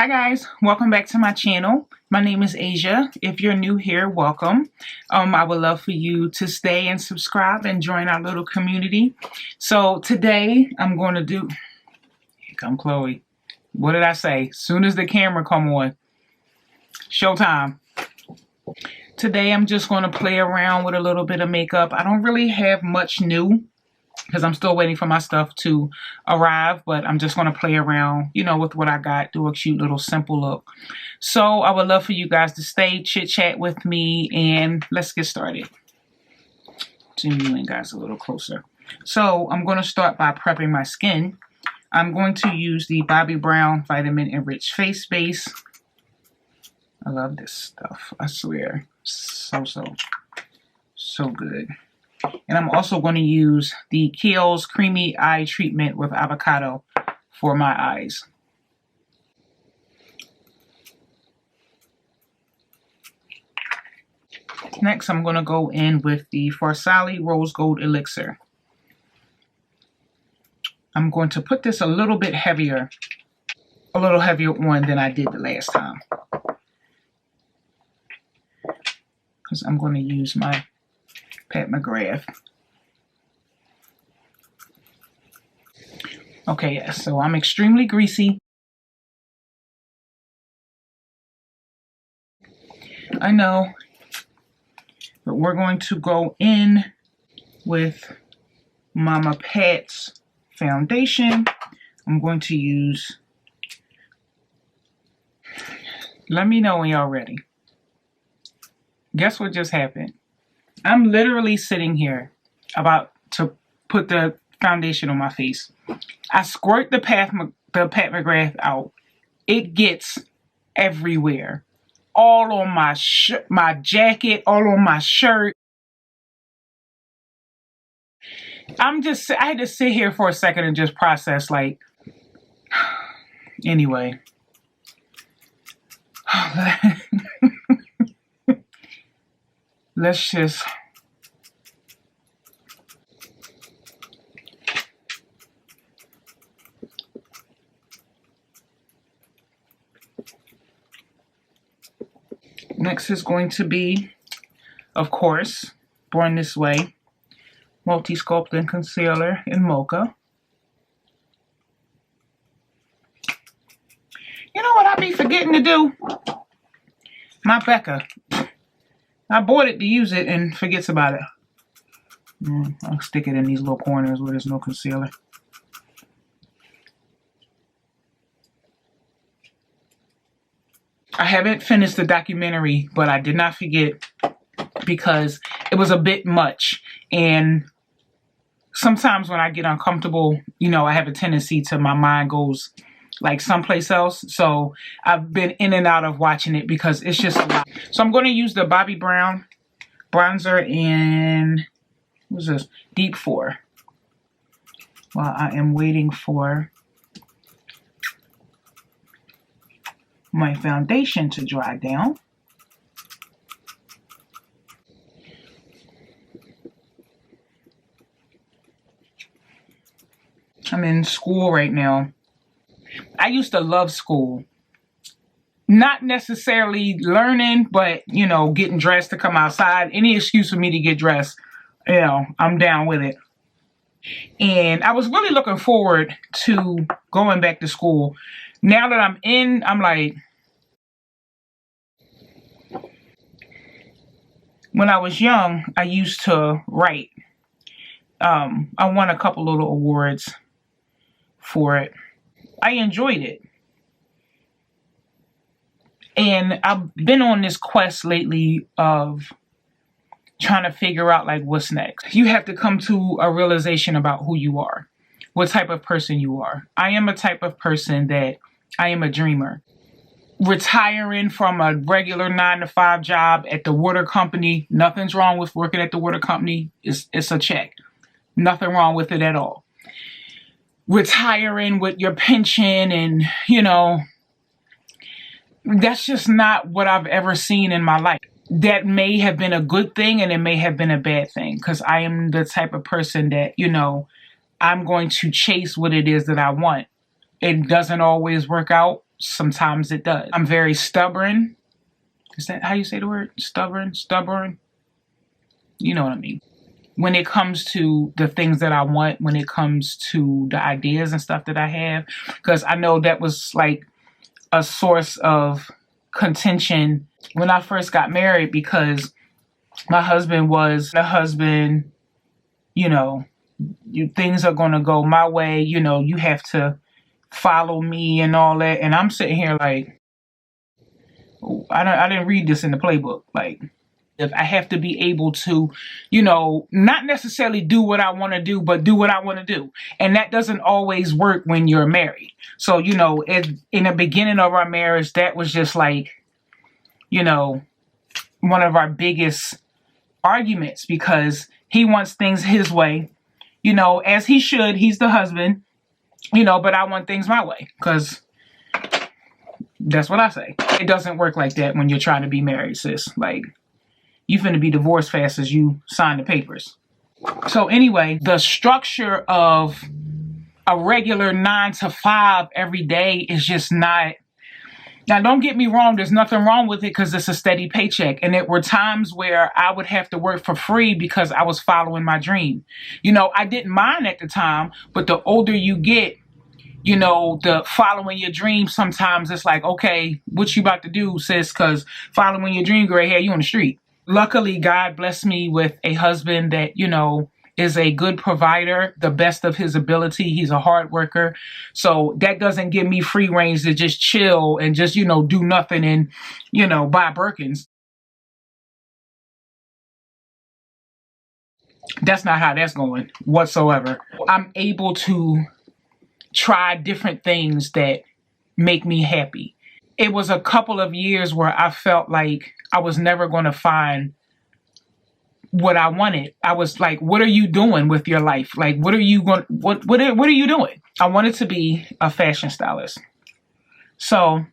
Hi guys, welcome back to my channel. My name is Asia. If you're new here, welcome. I would love for you to stay and subscribe and join our little community. So today I'm going to do, here come Chloe. What did I say? Soon as the camera come on, showtime. Today I'm just going to play around with a little bit of makeup. I don't really have much new, because I'm still waiting for my stuff to arrive, but I'm just going to play around, you know, with what I got, do a cute little simple look. So I would love for you guys to stay, chit chat with me, and let's get started. Zoom you in guys a little closer. So I'm going to start by prepping my skin. I'm going to use the Bobbi Brown Vitamin Enriched Face Base. I love this stuff, I swear. So good. And I'm also going to use the Kiehl's Creamy Eye Treatment with Avocado for my eyes. Next, I'm going to go in with the Farsali Rose Gold Elixir. I'm going to put this a little heavier on than I did the last time, because I'm going to use my Pat McGrath. Okay, so I'm extremely greasy. I know, but we're going to go in with Mama Pat's foundation. I'm going to use, let me know when y'all ready. Guess what just happened? I'm literally sitting here about to put the foundation on my face. I squirt the Pat McGrath out. It gets everywhere. All on my jacket, all on my shirt. I had to sit here for a second and just process, like, anyway. Let's just next is going to be, of course, Born This Way Multi-Sculpting Concealer in Mocha. You know what I be forgetting to do? My Becca. I bought it to use it and forgets about it. I'll stick it in these little corners where there's no concealer. I haven't finished the documentary, but I did not forget because it was a bit much. And sometimes when I get uncomfortable, you know, I have a tendency to, my mind goes like someplace else. So I've been in and out of watching it because it's just a lot. So I'm going to use the Bobbi Brown bronzer in, what's this? Deep 4. While I am waiting for my foundation to dry down. I'm in school right now. I used to love school. Not necessarily learning, but, you know, getting dressed to come outside. Any excuse for me to get dressed, you know, I'm down with it. And I was really looking forward to going back to school. Now that I'm in, I'm like, when I was young, I used to write. I won a couple little awards for it. I enjoyed it. And I've been on this quest lately of trying to figure out, like, what's next. You have to come to a realization about who you are, what type of person you are. I am a type of person that I am a dreamer. Retiring from a regular 9-to-5 job at the water company, nothing's wrong with working at the water company. It's a check. Nothing wrong with it at all. Retiring with your pension and, you know, that's just not what I've ever seen in my life. That may have been a good thing and it may have been a bad thing, because I am the type of person that, you know, I'm going to chase what it is that I want. It doesn't always work out. sometimes it does. I'm very stubborn. Is that how you say the word? Stubborn? You know what I mean. When it comes to the things that I want, when it comes to the ideas and stuff that I have, because I know that was like a source of contention when I first got married, because my husband was a husband, things are going to go my way, you have to follow me and all that. And I'm sitting here like, I didn't read this in the playbook. Like, if I have to be able to, not necessarily do what I want to do, but do what I want to do. And that doesn't always work when you're married. So, in the beginning of our marriage, that was just like, one of our biggest arguments, because he wants things his way, as he should. He's the husband, but I want things my way, because that's what I say. It doesn't work like that when you're trying to be married, sis. Like, you finna be divorced fast as you sign the papers. So anyway, the structure of a regular 9 to 5 every day is just not. Now, don't get me wrong. There's nothing wrong with it, because it's a steady paycheck. And there were times where I would have to work for free because I was following my dream. I didn't mind at the time, but the older you get, the following your dream, sometimes it's like, okay, what you about to do, sis? Because following your dream, gray hair, you on the street. Luckily, God blessed me with a husband that, is a good provider, the best of his ability. He's a hard worker. So that doesn't give me free range to just chill and just, do nothing and, buy Birkins. That's not how that's going whatsoever. I'm able to try different things that make me happy. It was a couple of years where I felt like I was never going to find what I wanted. I was like, what are you doing with your life? Like, what are you doing? I wanted to be a fashion stylist. So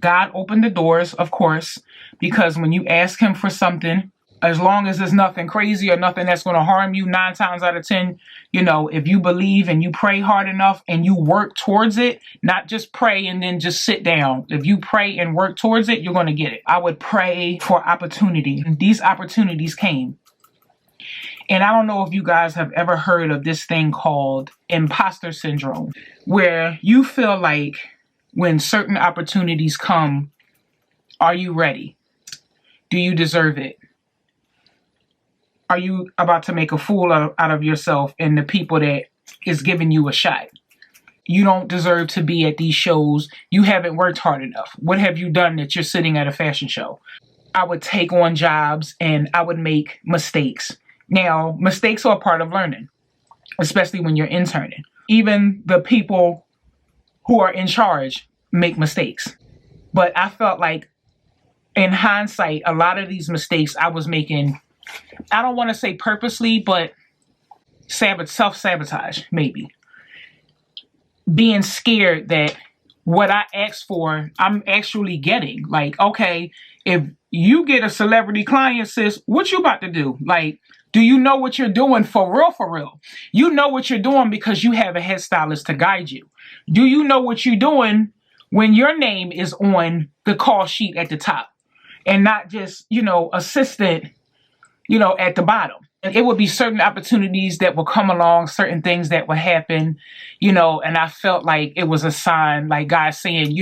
God opened the doors, of course, because when you ask him for something, as long as there's nothing crazy or nothing that's going to harm you, 9 times out of 10, if you believe and you pray hard enough and you work towards it, not just pray and then just sit down. If you pray and work towards it, you're going to get it. I would pray for opportunity. And these opportunities came. And I don't know if you guys have ever heard of this thing called imposter syndrome, where you feel like when certain opportunities come, are you ready? Do you deserve it? Are you about to make a fool out of yourself and the people that is giving you a shot? You don't deserve to be at these shows. You haven't worked hard enough. What have you done that you're sitting at a fashion show? I would take on jobs and I would make mistakes. Now, mistakes are a part of learning, especially when you're interning. Even the people who are in charge make mistakes. But I felt like, in hindsight, a lot of these mistakes I was making, I don't want to say purposely, but self-sabotage, maybe. Being scared that what I asked for, I'm actually getting. Like, okay, if you get a celebrity client, sis, what you about to do? Like, do you know what you're doing for real, for real? You know what you're doing because you have a head stylist to guide you. Do you know what you're doing when your name is on the call sheet at the top and not just, assistant, at the bottom? And it would be certain opportunities that will come along, certain things that will happen, and I felt like it was a sign, like God saying,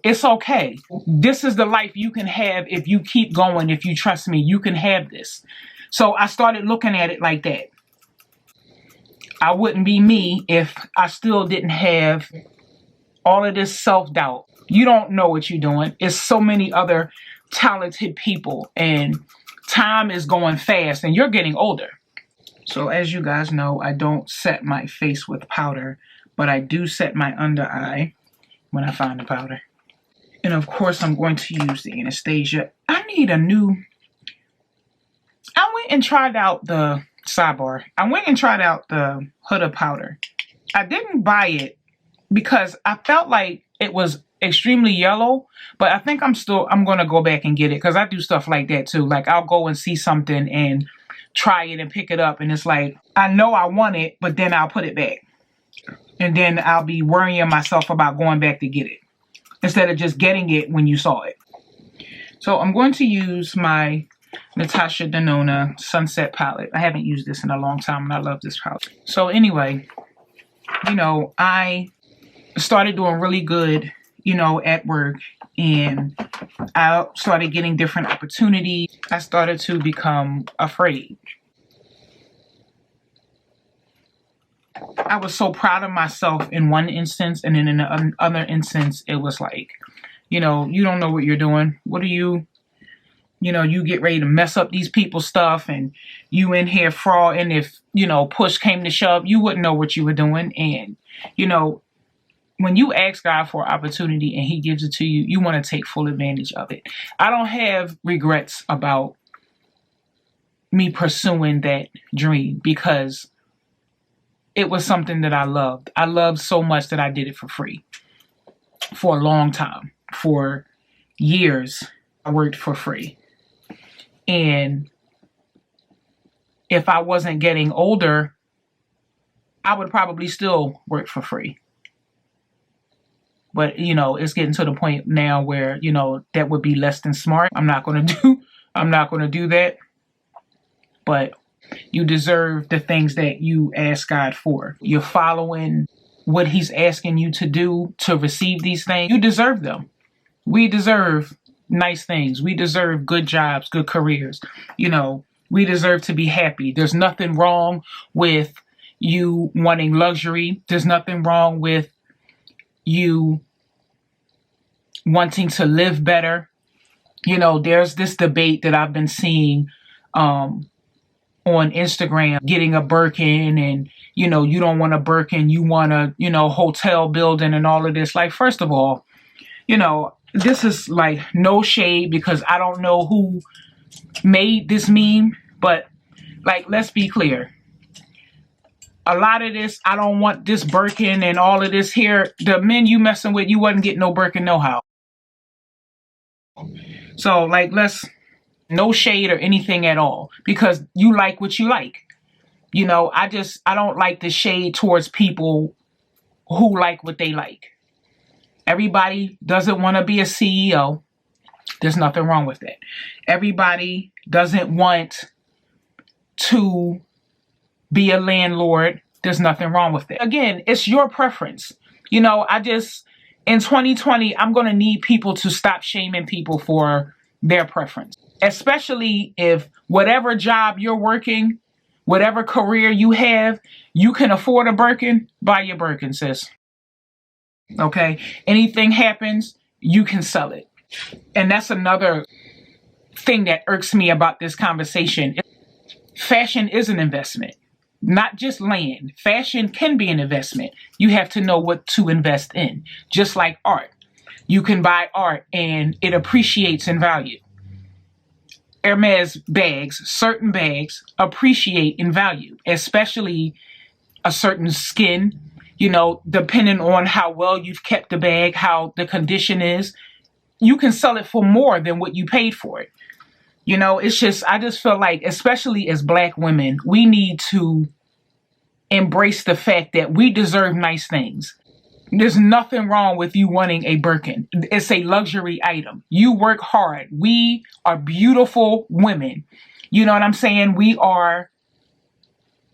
it's okay. This is the life you can have if you keep going, if you trust me, you can have this. So I started looking at it like that. I wouldn't be me if I still didn't have all of this self-doubt. You don't know what you're doing. It's so many other talented people, and time is going fast, and you're getting older. So as you guys know, I don't set my face with powder, but I do set my under eye when I find the powder. And of course, I'm going to use the Anastasia. I went and tried out the sidebar. I went and tried out the Huda powder. I didn't buy it because I felt like it was extremely yellow, but I think I'm going to go back and get it because I do stuff like that too. Like, I'll go and see something and try it and pick it up, and it's like, I know I want it, but then I'll put it back. And then I'll be worrying myself about going back to get it. instead of just getting it when you saw it. So I'm going to use my Natasha Denona Sunset palette. I haven't used this in a long time, and I love this palette. So anyway, you know, I started doing really good, you know, at work, and I started getting different opportunities. I started to become afraid. I was so proud of myself in one instance, and then in another instance, it was like, you know, you don't know what you're doing. What are you? You know, you get ready to mess up these people's stuff, and you in here fraud. And if, you know, push came to shove, you wouldn't know what you were doing. And, you know, when you ask God for opportunity and he gives it to you, you want to take full advantage of it. I don't have regrets about me pursuing that dream because it was something that I loved. I loved so much that I did it for free for a long time. For years, I worked for free. And if I wasn't getting older, I would probably still work for free. But, you know, it's getting to the point now where, you know, that would be less than smart. I'm not going to do that. But you deserve the things that you ask God for. You're following what he's asking you to do to receive these things. You deserve them. We deserve nice things. We deserve good jobs, good careers. You know, we deserve to be happy. There's nothing wrong with you wanting luxury. There's nothing wrong with you wanting to live better. You know, there's this debate that I've been seeing on Instagram, getting a Birkin, and, you know, you don't want a Birkin, you want a, you know, hotel building and all of this. Like, first of all, you know, this is like no shade because I don't know who made this meme, but like, let's be clear. A lot of this, I don't want this Birkin and all of this here. The men you messing with, you wasn't getting no Birkin, no how. So like, no shade or anything at all because you like what you like. You know, I don't like the shade towards people who like what they like. Everybody doesn't want to be a CEO. There's nothing wrong with that. Everybody doesn't want to be a landlord. There's nothing wrong with that. Again, it's your preference. You know, in 2020, I'm going to need people to stop shaming people for their preference. Especially if whatever job you're working, whatever career you have, you can afford a Birkin, buy your Birkin, sis. Okay? Anything happens, you can sell it. And that's another thing that irks me about this conversation. Fashion is an investment, not just land. Fashion can be an investment. You have to know what to invest in. Just like art. You can buy art and it appreciates in value. Hermes bags, certain bags appreciate in value, especially a certain skin, you know, depending on how well you've kept the bag, how the condition is, you can sell it for more than what you paid for it. You know, I just feel like, especially as Black women, we need to embrace the fact that we deserve nice things. There's nothing wrong with you wanting a Birkin. It's a luxury item. You work hard. We are beautiful women. You know what I'm saying? We are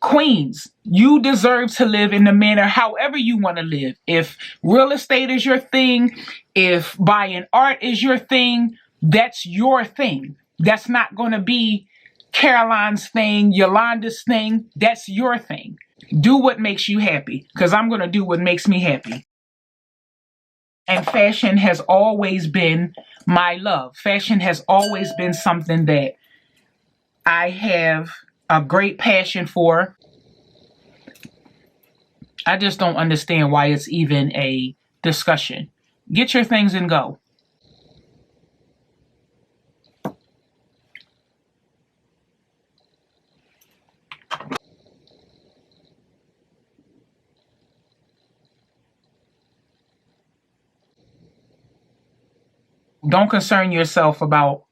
queens. You deserve to live in the manner however you want to live. If real estate is your thing, if buying art is your thing, that's your thing. That's not going to be Caroline's thing, Yolanda's thing. That's your thing. Do what makes you happy, because I'm going to do what makes me happy. And fashion has always been my love. Fashion has always been something that I have a great passion for. I just don't understand why it's even a discussion. Get your things and go. Don't concern yourself about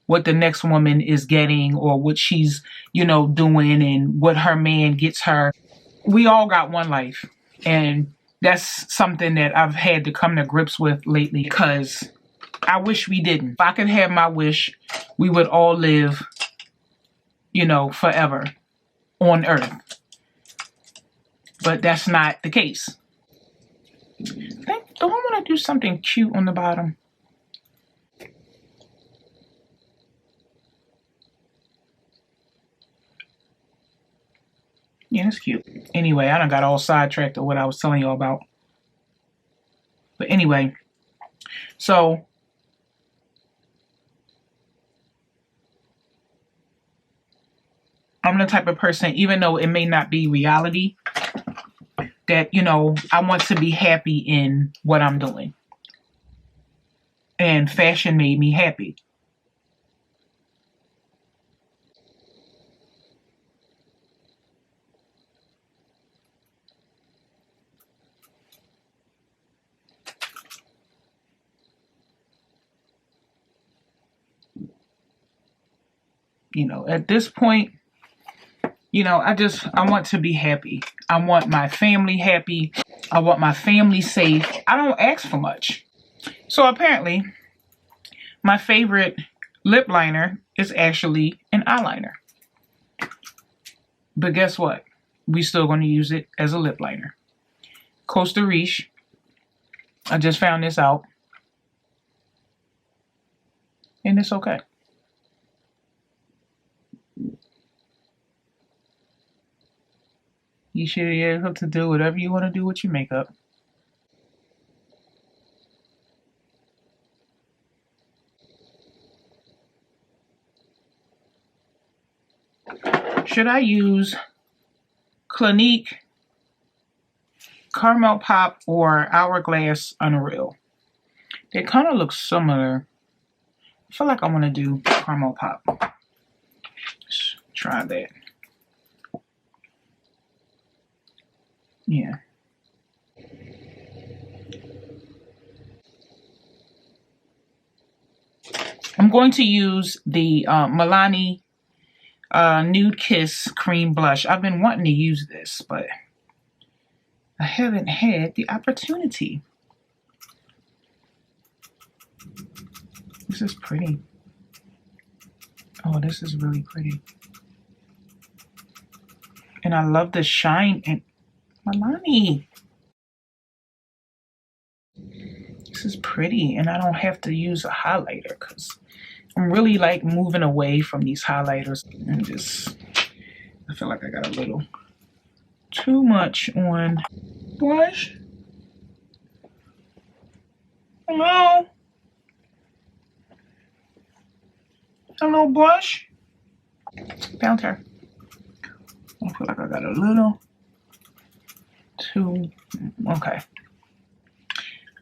what the next woman is getting or what she's, you know, doing and what her man gets her. We all got one life, and That's something that I've had to come to grips with lately, because I wish we didn't. If I could have my wish, we would all live, you know, forever on Earth. But that's not the case. Do I want to do something cute on the bottom? Yeah, it's cute. Anyway, I done got all sidetracked of what I was telling y'all about. But anyway, so I'm the type of person, even though it may not be reality, that, you know, I want to be happy in what I'm doing. And fashion made me happy. You know, at this point, you know, I want to be happy. I want my family happy. I want my family safe. I don't ask for much. So apparently, my favorite lip liner is actually an eyeliner. But guess what? We still going to use it as a lip liner. Costa Riche. I just found this out. And it's okay. You should be able to do whatever you want to do with your makeup. Should I use Clinique, Caramel Pop, or Hourglass Unreal? They kind of look similar. I feel like I want to do Caramel Pop. Let's try that. Yeah. I'm going to use the Milani Nude Kiss Cream Blush. I've been wanting to use this, but I haven't had the opportunity. This is pretty. Oh, this is really pretty. And I love the shine in Milani. This is pretty, and I don't have to use a highlighter because I'm really like moving away from these highlighters and just, I feel like I got a little too much on blush. Hello? Hello, blush? Found her. I feel like I got a little too, okay.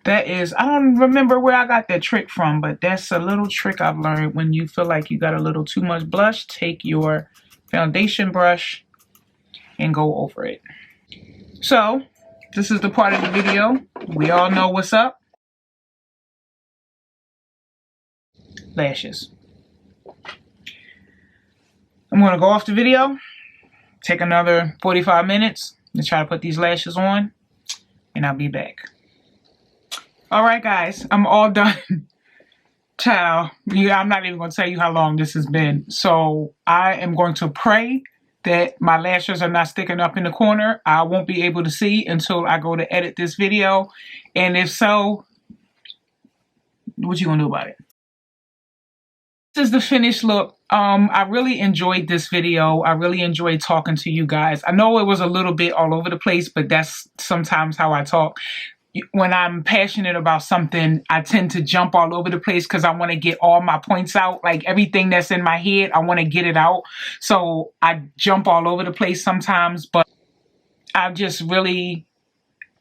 That is, I don't remember where I got that trick from, but that's a little trick I've learned. When you feel like you got a little too much blush, take your foundation brush and go over it. So, this is the part of the video. We all know what's up. Lashes. I'm going to go off the video, take another 45 minutes to try to put these lashes on, and I'll be back. All right, guys, I'm all done. Child, yeah, I'm not even going to tell you how long this has been. So I am going to pray that my lashes are not sticking up in the corner. I won't be able to see until I go to edit this video. And if so, what you going to do about it? This is the finished look. I really enjoyed this video. I really enjoyed talking to you guys. I know it was a little bit all over the place, but that's sometimes how I talk. When I'm passionate about something, I tend to jump all over the place because I want to get all my points out. Like everything that's in my head, I want to get it out. So I jump all over the place sometimes, but I just really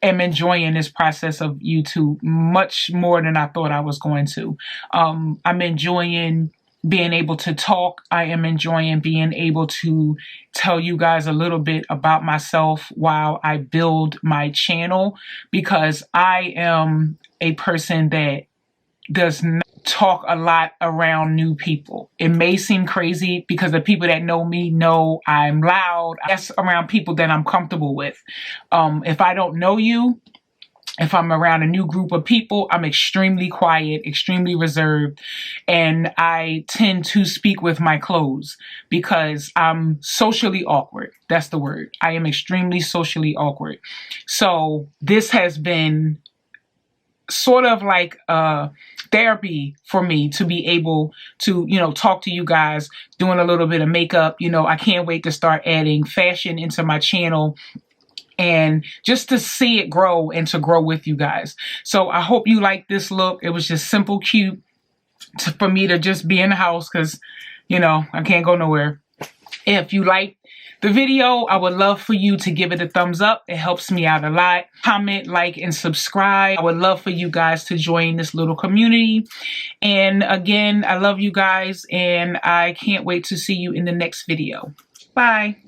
am enjoying this process of YouTube much more than I thought I was going to. I'm enjoying being able to talk. I am enjoying being able to tell you guys a little bit about myself while I build my channel, because I am a person that does not talk a lot around new people. It may seem crazy because the people that know me know I'm loud. That's around people that I'm comfortable with. If I don't know you, If I'm around a new group of people, I'm extremely quiet, extremely reserved, and I tend to speak with my clothes because I'm socially awkward. That's the word. I am extremely socially awkward. So this has been sort of like therapy for me to be able to, talk to you guys, doing a little bit of makeup. I can't wait to start adding fashion into my channel and just to see it grow and to grow with you guys. So I hope you like this look. It was just simple, cute for me to just be in the house because, I can't go nowhere. If you like the video, I would love for you to give it a thumbs up. It helps me out a lot. Comment, like, and subscribe. I would love for you guys to join this little community. And again, I love you guys, and I can't wait to see you in the next video. Bye.